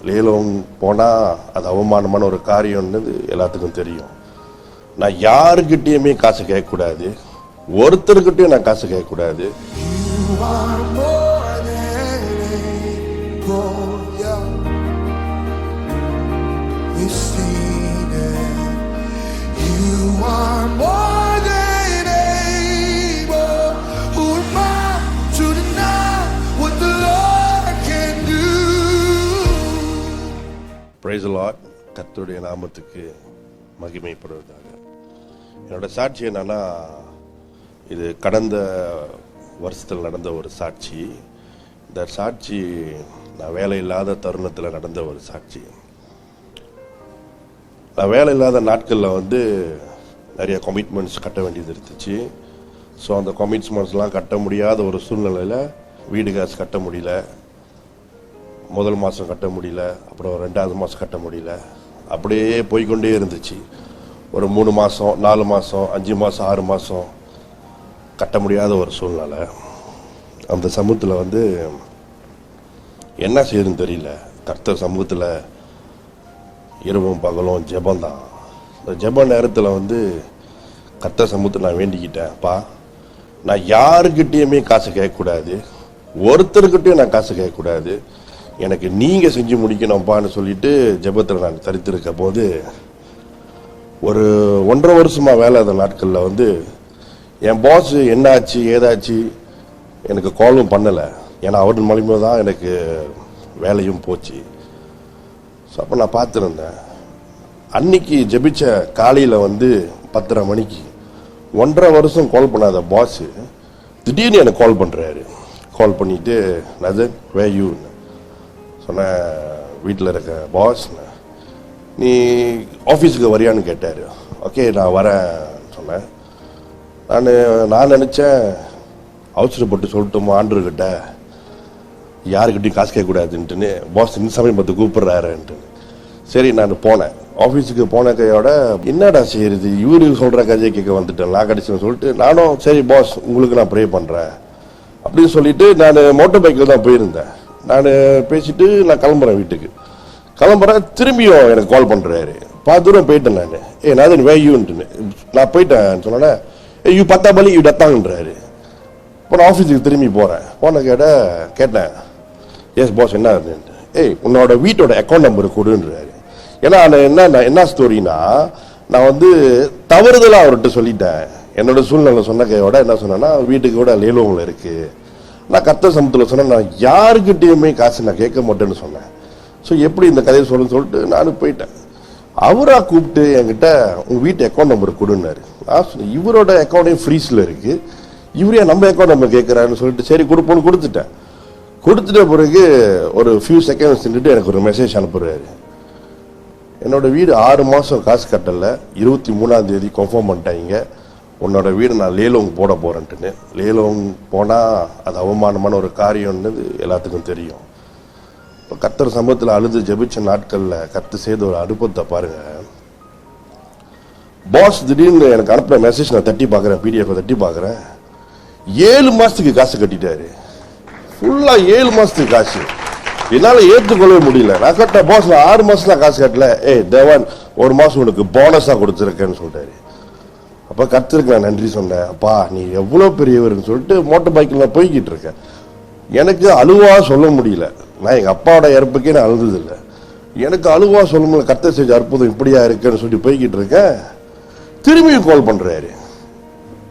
லேலோங் போனால் அது அவமானமான ஒரு காரியம்னு எல்லாத்துக்கும் தெரியும். நான் யாருக்கிட்டேயுமே காசு கேட்கக்கூடாது, ஒருத்தருக்கிட்டையும் நான் காசு கேட்கக்கூடாது. Praise the Lord. கர்த்தருடைய நாமத்துக்கு மகிமைப்படுவதாக. என்னோட சாட்சி என்னன்னா, இது கடந்த வருஷத்தில் நடந்த ஒரு சாட்சி. இந்த சாட்சி நான் வேலை இல்லாத தருணத்தில் நடந்த ஒரு சாட்சி. நான் வேலை இல்லாத நாட்களில் நிறைய கமிட்மெண்ட்ஸ் கட்ட வேண்டியது இருந்துச்சு. ஸோ அந்த கமிட்மெண்ட்ஸ்லாம் கட்ட முடியாத ஒரு சூழ்நிலையில் வீடு காசு கட்ட முடியல, முதல் மாதம் கட்ட முடியல, அப்புறம் 2வது மாதம் கட்ட முடியல, அப்படியே போய்கொண்டே இருந்துச்சு. ஒரு 3 மாதம் 4 மாதம் 5 மாதம் 6 மாதம் கட்ட முடியாத ஒரு சூழ்நிலை. அந்த சமூகத்தில் என்ன செய்யுதுன்னு தெரியல. கர்த்தர் சமூகத்தில் இரவும் பகலும் ஜெபந்தான். இந்த ஜெப நேரத்தில் கர்த்தர் சமூகத்தில் நான் வேண்டிக்கிட்டேன், அப்பா நான் யாருக்கிட்டேயுமே காசு கேட்கக்கூடாது, ஒருத்தருக்கிட்டையும் நான் காசு கேட்கக்கூடாது, எனக்கு நீங்கள் செஞ்சு முடிக்கணும்ப்பான்னு சொல்லிட்டு ஜெபத்தில் நான் தரித்திருக்க போது, ஒரு 1.5 வருஷமாக வேலை அந்த நாட்களில் என் பாஸ் என்னாச்சு ஏதாச்சு எனக்கு காலும் பண்ணலை. ஏன்னா அவரின் மூலியமாக தான் எனக்கு வேலையும் போச்சு. ஸோ அப்போ நான் பார்த்துருந்தேன். அன்னைக்கு ஜெபிச்ச காலையில் 10:30 மணிக்கு 1.5 வருஷம் கால் பண்ணாத பாஸ் திடீர்னு எனக்கு கால் பண்ணுறாரு. கால் பண்ணிவிட்டு நதன் வே யூன்னு சொன்னேன். வீட்டில் இருக்க பாஸ், நீ ஆஃபீஸுக்கு வரியான்னு கேட்டார். ஓகே நான் வரேன் சொன்னேன். நான் நினச்சேன் அவசரப்பட்டு சொல்லிட்டோமா ஆண்டர்கிட்ட யாருக்கிட்டையும் காசு கேட்கக்கூடாதுன்ட்டுன்னு, பாஸ் இந்த சமயம் பார்த்து கூப்பிட்றாருன்ட்டு. சரி நான் போனேன். ஆஃபீஸுக்கு போன கையோட என்னடா செய்யுது இவரு சொல்கிற கதையை கேட்க வந்துட்டேன் நான் கடைசின்னு சொல்லிட்டு, நானும் சரி பாஸ் உங்களுக்கு நான் ப்ரே பண்ணுறேன் அப்படின்னு சொல்லிட்டு நான் மோட்டர் பைக்கில் தான் போயிருந்தேன். நான் பேசிட்டு நான் கிளம்புறேன். வீட்டுக்கு கிளம்புறேன், திரும்பியும் எனக்கு கால் பண்ணுறாரு. தூரம் போயிட்டேன் நான். நான் வேயூன்ட்டுன்னு நான் போயிட்டேன் சொன்னேன். யூ பத்தாபலி யூ டத்தாங்கன்றாரு. இப்போ நான் ஆஃபீஸுக்கு திரும்பி போகிறேன். போன கேட்டேன் எஸ் பாஸ் என்ன உன்னோட வீட்டோட அக்கௌண்ட் நம்பர் கொடுன்றாரு. ஏன்னா என்ன ஸ்டோரினா, நான் தவறுதலாக அவர்கிட்ட சொல்லிட்டேன். என்னோட சூழ்நிலை சொன்ன கையோட என்ன சொன்னேன்னா, வீட்டுக்கு கூட லேலோவில் இருக்குது. நான் கர்த்தர் சமூகத்தில் சொன்னேன், நான் யாருக்கிட்டேயுமே காசு நான் கேட்க மாட்டேன்னு சொன்னேன். ஸோ எப்படி இந்த கதையை சொல்லிட்டு நானும் போயிட்டேன். அவராக கூப்பிட்டு என்கிட்ட உங்கள் வீட்டு அக்கௌண்ட் நம்பர் கொடுன்னாரு. நான் சொன்னேன் இவரோட அக்கௌண்டையும் ஃப்ரீஸில் இருக்குது, இவரே நம்ம அக்கௌண்ட் நம்பர் கேட்குறாருன்னு சொல்லிட்டு சரி கொடுப்போன்னு கொடுத்துட்டேன். கொடுத்துட்ட பிறகு ஒரு ஃபியூ செகண்ட்ஸ் நின்றுட்டு எனக்கு ஒரு மெசேஜ் அனுப்புகிறாரு. என்னோட வீடு 6 மாதம் காசு கட்டலை, 23ஆம் தேதி கன்ஃபார்ம் பண்ணிட்டாங்க உன்னோட வீடு நான் லேலோங் போட போகிறேன்ட்டுன்னு. லேலோங் போனால் அது அவமானமான ஒரு காரியம்னு எல்லாத்துக்கும் தெரியும். இப்போ கர்த்தர் சமூகத்தில் அழுது ஜெபிச்ச நாட்களில் கர்த்தர் செய்த ஒரு அனுபவத்தை பாருங்கள். பாஸ் திடீர்னு எனக்கு அனுப்புகிற மெசேஜ் நான் தட்டி பார்க்குறேன், பிடிஎஃப் தட்டி பார்க்குறேன். 7 மாதத்துக்கு காசு கட்டிட்டாரு. ஃபுல்லாக 7 மாதத்துக்கு காசு. என்னால் ஏற்றுக்கொள்ளவே முடியல. நான் கட்ட பாஸ் நான் 6 மாதம் தான் காசு கட்டல, தேவன் 1 மாதம் உனக்கு போனஸாக கொடுத்துருக்கேன்னு சொல்லிட்டாரு. அப்போ கர்த்தருக்கு நான் நன்றி சொன்னேன். அப்பா நீ எவ்வளோ பெரியவர்னு சொல்லிட்டு மோட்டர் பைக்கில் நான் போய்கிட்டு இருக்கேன். எனக்கு அழுவா சொல்ல முடியல. நான் எங்கள் அப்பாவோட இறப்புக்கே நான் அழுதுதில்லை. எனக்கு அழுவா சொல்ல முடியல. கர்த்தர் செஞ்ச அற்புதம் இப்படியா இருக்குன்னு சொல்லி போய்கிட்டு இருக்கேன். திரும்பியும் கால் பண்ணுறாரு.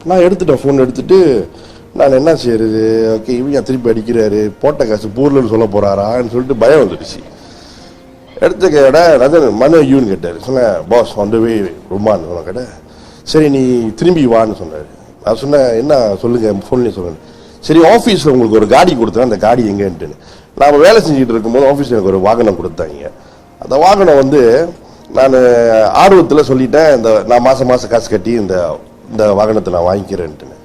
நான் எடுத்துட்டேன், ஃபோன் எடுத்துட்டு நான் என்ன செய்யறது, ஓகே இவங்க திருப்பி அடிக்கிறாரு, போட்ட காசு பூர்லன்னு சொல்ல போகிறாரான்னு சொல்லிட்டு பயம் வந்துடுச்சு. எடுத்த கேட நதன் மன யூன்னு கேட்டார். சொன்னேன் பாஸ் வந்து ரொமான்னு சொன்ன கேட்ட. சரி நீ திரும்பி வான்னு சொன்னார். நான் சொன்னேன் என்ன சொல்லுங்கள் ஃபோன்லேயே சொல்லுங்கள். சரி ஆஃபீஸில் உங்களுக்கு ஒரு காடி கொடுத்தேன், அந்த காடி எங்கேன்ட்டுன்னு. நான் வேலை செஞ்சுட்டு இருக்கும்போது ஆஃபீஸில் எனக்கு ஒரு வாகனம் கொடுத்தாங்க. அந்த வாகனம் நான் ஆர்வத்தில் சொல்லிட்டேன், இந்த நான் மாதம் காசு கட்டி இந்த வாகனத்தை நான் வாங்கிக்கிறேன்ட்டுன்னு.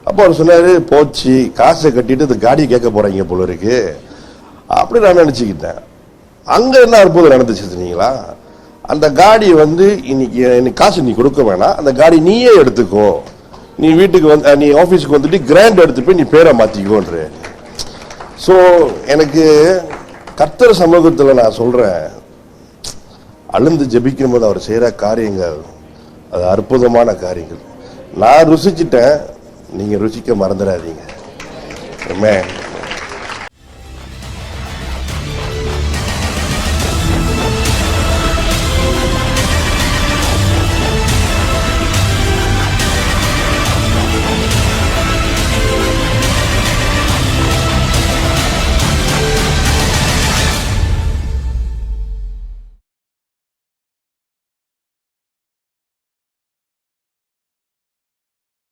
அப்போ அவர் சொன்னார், போச்சு காசை கட்டிட்டு இந்த காடியை கேட்க போகிறீங்க போல இருக்கு அப்படி நான் நினச்சிக்கிட்டேன். அங்கே என்ன அற்புதம் நடந்துச்சு சொன்னீங்களா, அந்த காடி இன்னைக்கு காசு நீ கொடுக்க வேணாம், அந்த காடி நீயே எடுத்துக்கோ, நீ வீட்டுக்கு நீ ஆஃபீஸுக்கு வந்துட்டு கிராண்ட் எடுத்து போய் நீ பேரை மாற்றிக்கோன்ற. ஸோ எனக்கு கர்த்தர் சமூகத்தில் நான் சொல்றேன், அழுந்து ஜெபிக்கும் போது அவர் செய்கிற காரியங்கள் அது அற்புதமான காரியங்கள். நான் ருசிச்சிட்டேன், நீங்க ருசிக்க மறந்துடாதீங்க. ஆமென்.